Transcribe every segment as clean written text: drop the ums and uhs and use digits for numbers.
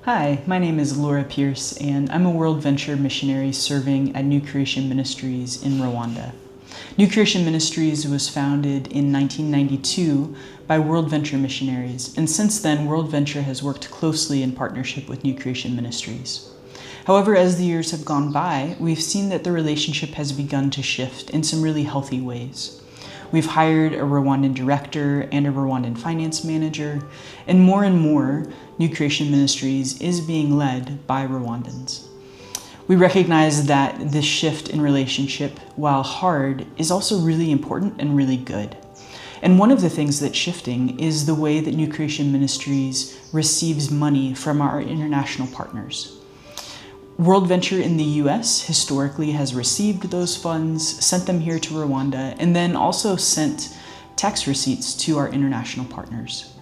Hi, my name is Laura Pierce, and I'm a World Venture missionary serving at New Creation Ministries in Rwanda. New Creation Ministries was founded in 1992 by World Venture missionaries, and since then, World Venture has worked closely in partnership with New Creation Ministries. However, as the years have gone by, we've seen that the relationship has begun to shift in some really healthy ways. We've hired a Rwandan director and a Rwandan finance manager, and more, New Creation Ministries is being led by Rwandans. We recognize that this shift in relationship, while hard, is also really important and really good. And one of the things that's shifting is the way that New Creation Ministries receives money from our international partners. World Venture in the US historically has received those funds, sent them here to Rwanda, and then also sent tax receipts to our international partners.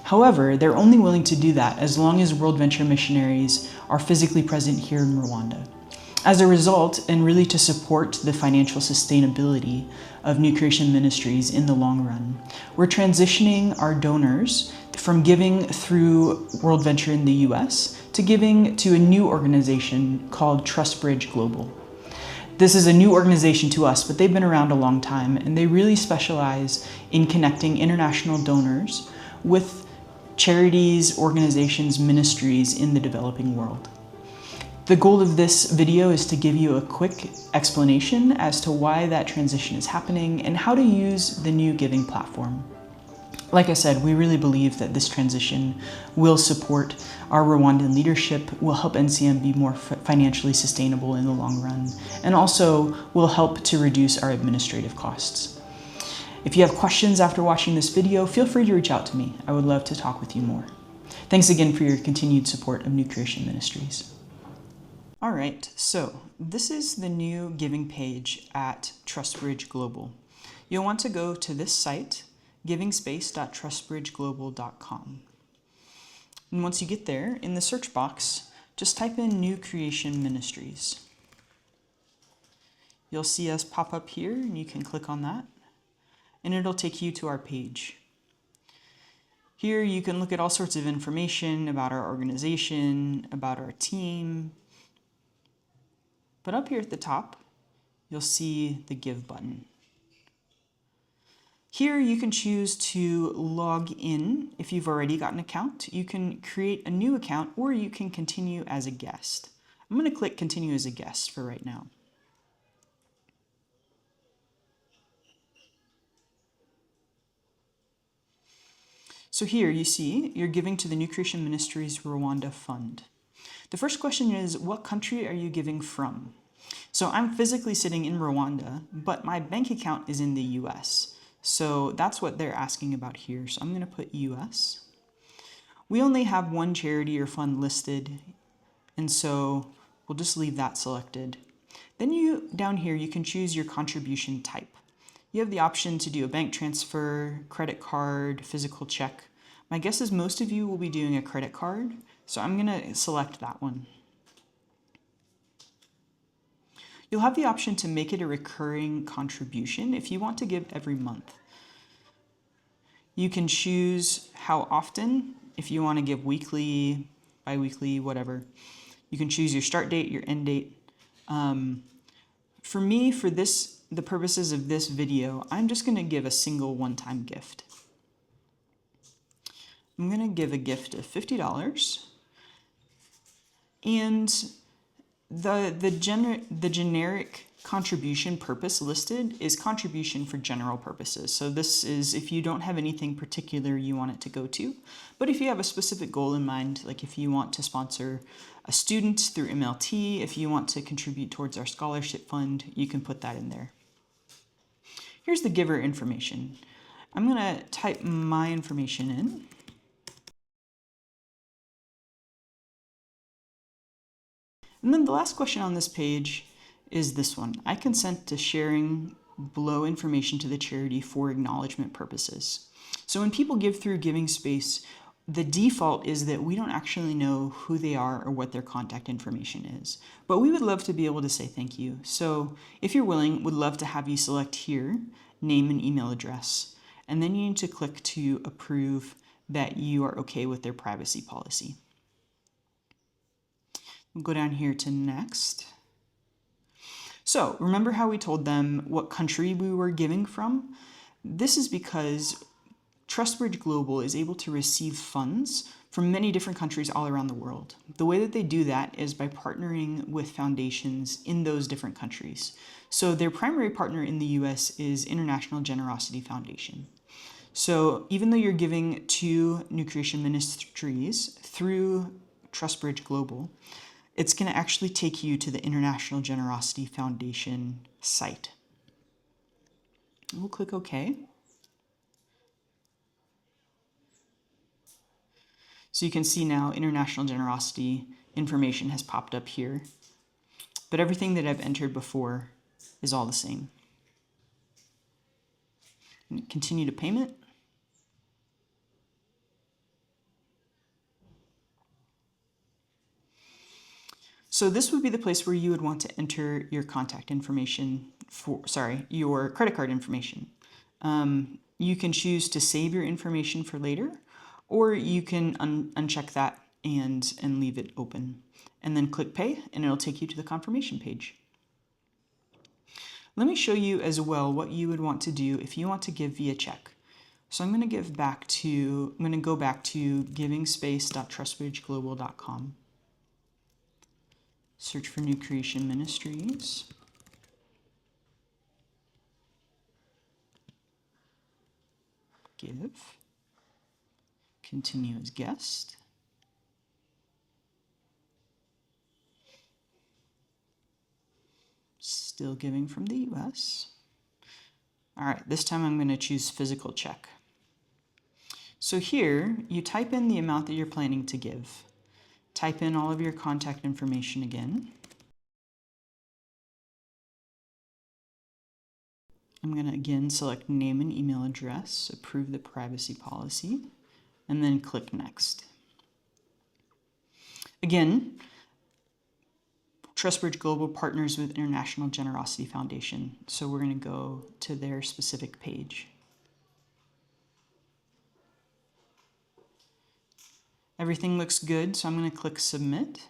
However, they're only willing to do that as long as World Venture missionaries are physically present here in Rwanda. As a result, and really to support the financial sustainability of New Creation Ministries in the long run, we're transitioning our donors from giving through World Venture in the US to giving to a new organization called TrustBridge Global. This is a new organization to us, but they've been around a long time, and they really specialize in connecting international donors with charities, organizations, ministries in the developing world. The goal of this video is to give you a quick explanation as to why that transition is happening and how to use the new giving platform. Like I said, we really believe that this transition will support our Rwandan leadership, will help NCM be more financially sustainable in the long run, and also will help to reduce our administrative costs. If you have questions after watching this video, feel free to reach out to me. I would love to talk with you more. Thanks again for your continued support of New Creation Ministries. All right, so this is the new giving page at TrustBridge Global. You'll want to go to this site, givingspace.trustbridgeglobal.com. And once you get there, in the search box, just type in New Creation Ministries. You'll see us pop up here, and you can click on that, and it'll take you to our page. Here you can look at all sorts of information about our organization, about our team. But up here at the top, you'll see the Give button. Here you can choose to log in if you've already got an account. You can create a new account, or you can continue as a guest. I'm going to click Continue as a Guest for right now. So here you see you're giving to the New Creation Ministries Rwanda Fund. The first question is, what country are you giving from? So I'm physically sitting in Rwanda, but my bank account is in the US. So that's what they're asking about here. So I'm going to put US. We only have one charity or fund listed, and so we'll just leave that selected. Then down here, you can choose your contribution type. You have the option to do a bank transfer, credit card, physical check. My guess is most of you will be doing a credit card, so I'm going to select that one. You'll have the option to make it a recurring contribution if you want to give every month. You can choose how often, if you want to give weekly, bi-weekly, whatever. You can choose your start date, your end date. For me, for the purposes of this video, I'm just going to give a single one-time gift. I'm going to give a gift of $50, and the generic contribution purpose listed is contribution for general purposes. So this is if you don't have anything particular you want it to go to, but if you have a specific goal in mind, like if you want to sponsor a student through MLT, if you want to contribute towards our scholarship fund, you can put that in there. Here's the giver information. I'm going to type my information in. And then the last question on this page is this one. I consent to sharing below information to the charity for acknowledgement purposes. So when people give through Giving Space, the default is that we don't actually know who they are or what their contact information is. But we would love to be able to say thank you. So if you're willing, would love to have you select here, name and email address. And then you need to click to approve that you are okay with their privacy policy. We'll go down here to next. So remember how we told them what country we were giving from? This is because TrustBridge Global is able to receive funds from many different countries all around the world. The way that they do that is by partnering with foundations in those different countries. So their primary partner in the US is International Generosity Foundation. So even though you're giving to New Creation Ministries through TrustBridge Global, it's going to actually take you to the International Generosity Foundation site. We'll click OK. So you can see now International Generosity information has popped up here, but everything that I've entered before is all the same. Continue to payment. So this would be the place where you would want to enter your contact information your credit card information. You can choose to save your information for later, or you can uncheck that and leave it open. And then click pay, and it'll take you to the confirmation page. Let me show you as well what you would want to do if you want to give via check. So I'm going to go back to givingspace.trustbridgeglobal.com. Search for New Creation Ministries. Give. Continue as guest. Still giving from the US. All right, this time I'm going to choose physical check. So here, you type in the amount that you're planning to give. Type in all of your contact information again. I'm going to again select name and email address, approve the privacy policy, and then click next. Again, TrustBridge Global partners with International Generosity Foundation, so we're going to go to their specific page. Everything looks good, so I'm going to click submit.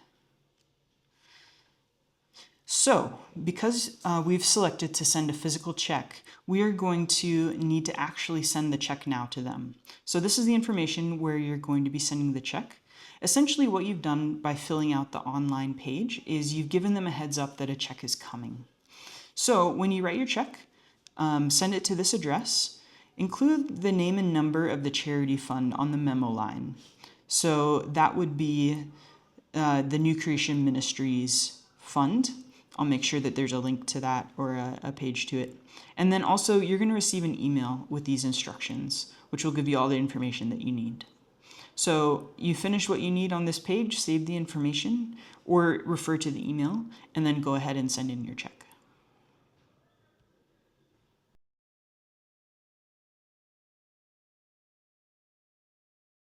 So, because we've selected to send a physical check, we are going to need to actually send the check now to them. So this is the information where you're going to be sending the check. Essentially what you've done by filling out the online page is you've given them a heads up that a check is coming. So when you write your check, send it to this address. Include the name and number of the charity fund on the memo line. So that would be the New Creation Ministries fund. I'll make sure that there's a link to that or a page to it. And then also you're going to receive an email with these instructions, which will give you all the information that you need. So you finish what you need on this page, save the information, or refer to the email, and then go ahead and send in your check.